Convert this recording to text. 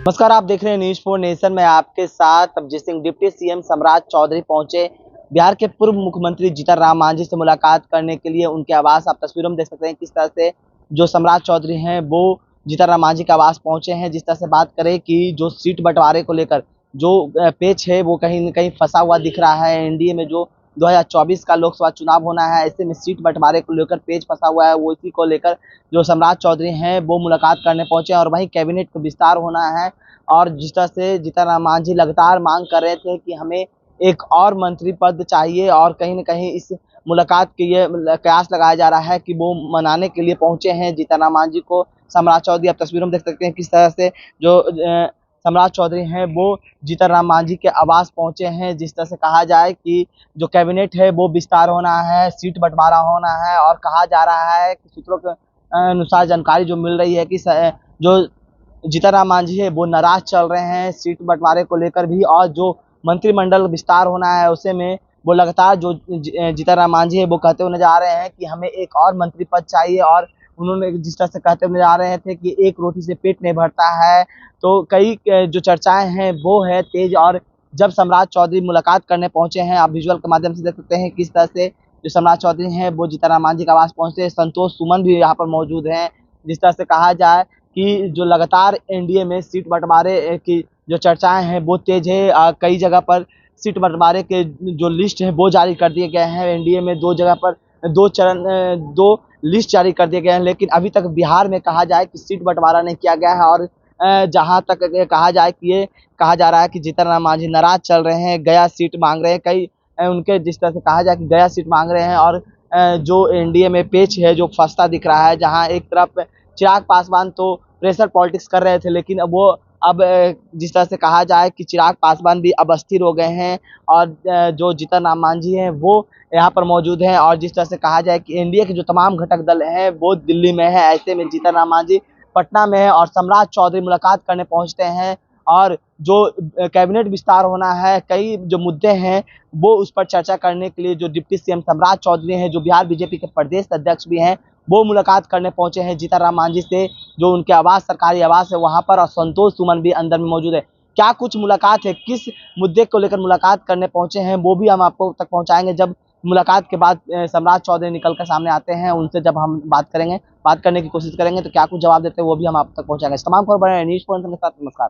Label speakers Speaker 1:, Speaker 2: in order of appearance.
Speaker 1: नमस्कार, आप देख रहे हैं न्यूज 4 नेशन में आपके साथ अभिजीत सिंह। डिप्टी सीएम सम्राट चौधरी पहुंचे बिहार के पूर्व मुख्यमंत्री जीतन राम मांझी से मुलाकात करने के लिए उनके आवास। आप तस्वीरों में देख सकते हैं किस तरह से जो सम्राट चौधरी हैं वो जीतन राम मांझी के आवास पहुंचे हैं। जिस तरह से बात करें कि जो सीट बंटवारे को लेकर जो पेच है वो कहीं न कहीं फंसा हुआ दिख रहा है। एनडीए में जो 2024 का लोकसभा चुनाव होना है, ऐसे में सीट बंटवारे को लेकर पेच फंसा हुआ है। वो इसी को लेकर जो सम्राट चौधरी हैं वो मुलाकात करने पहुंचे और वहीं कैबिनेट का विस्तार होना है। और जिस तरह से जीतन राम मांझी लगातार मांग कर रहे थे कि हमें एक और मंत्री पद चाहिए, और कहीं न कहीं इस मुलाकात के ये कयास लगाया जा रहा है कि वो मनाने के लिए पहुंचे हैं जीतन राम मांझी को सम्राट चौधरी। आप तस्वीरों में देख सकते हैं किस तरह से जो सम्राट चौधरी हैं वो जीतन राम मांझी के आवास पहुंचे हैं। जिस तरह से कहा जाए कि जो कैबिनेट है वो विस्तार होना है, सीट बंटवारा होना है, और कहा जा रहा है कि सूत्रों के अनुसार जानकारी जो मिल रही है कि जो जीतन राम मांझी है वो नाराज चल रहे हैं सीट बंटवारे को लेकर भी, और जो मंत्रिमंडल विस्तार होना है उसे में वो लगातार जो जीतन राम मांझी है वो कहते हुए नजर आ रहे हैं कि हमें एक और मंत्री पद चाहिए। और उन्होंने जिस तरह से कहते हुए नजर आ रहे थे कि एक रोटी से पेट नहीं भरता है, तो कई जो चर्चाएं हैं वो है तेज। और जब सम्राट चौधरी मुलाकात करने पहुंचे हैं, आप विजुअल के माध्यम से देख सकते हैं किस तरह से जो सम्राट चौधरी हैं वो जीतन राम मांझी के आवास पहुंचे। संतोष सुमन भी यहाँ पर मौजूद हैं। जिस तरह से कहा जाए कि जो लगातार एनडीए में सीट बंटवारे की जो चर्चाएं हैं वो तेज है। कई जगह पर सीट बंटवारे के जो लिस्ट है वो जारी कर दिए गए हैं। एनडीए में दो जगह पर दो लिस्ट जारी कर दिए गए हैं, लेकिन अभी तक बिहार में कहा जाए कि सीट बंटवारा नहीं किया गया है। और जहां तक कहा जाए कि ये कहा जा रहा है कि जीतन राम मांझी नाराज चल रहे हैं, गया सीट मांग रहे हैं। कई उनके जिस तरह से कहा जाए कि गया सीट मांग रहे हैं, और जो एनडीए में पेच है जो फंसता दिख रहा है, जहां एक तरफ चिराग पासवान तो प्रेशर पॉलिटिक्स कर रहे थे, लेकिन अब जिस तरह से कहा जाए कि चिराग पासवान भी अब अस्थिर हो गए हैं, और जो जीतन राम मांझी हैं वो यहाँ पर मौजूद हैं। और जिस तरह से कहा जाए कि एनडीए के जो तमाम घटक दल हैं वो दिल्ली में है, ऐसे में जीतन राम मांझी पटना में है और सम्राट चौधरी मुलाकात करने पहुंचते हैं। और जो कैबिनेट विस्तार होना है, कई जो मुद्दे हैं वो उस पर चर्चा करने के लिए जो डिप्टी सीएम सम्राट चौधरी हैं, जो बिहार बीजेपी के प्रदेश अध्यक्ष भी हैं, वो मुलाकात करने पहुंचे हैं जीतन राम मांझी से, जो उनके आवास सरकारी आवास है वहां पर। और संतोष सुमन भी अंदर में मौजूद है। क्या कुछ मुलाकात है, किस मुद्दे को लेकर मुलाकात करने पहुंचे हैं, वो भी हम आपको तक पहुंचाएंगे जब मुलाकात के बाद सम्राट चौधरी निकल कर सामने आते हैं। उनसे जब हम बात करने की कोशिश करेंगे तो क्या कुछ जवाब देते हैं वो भी हम आप तक पहुंचाएंगे। तमाम खबर बने न्यूज़ पॉइंट के साथ। नमस्कार।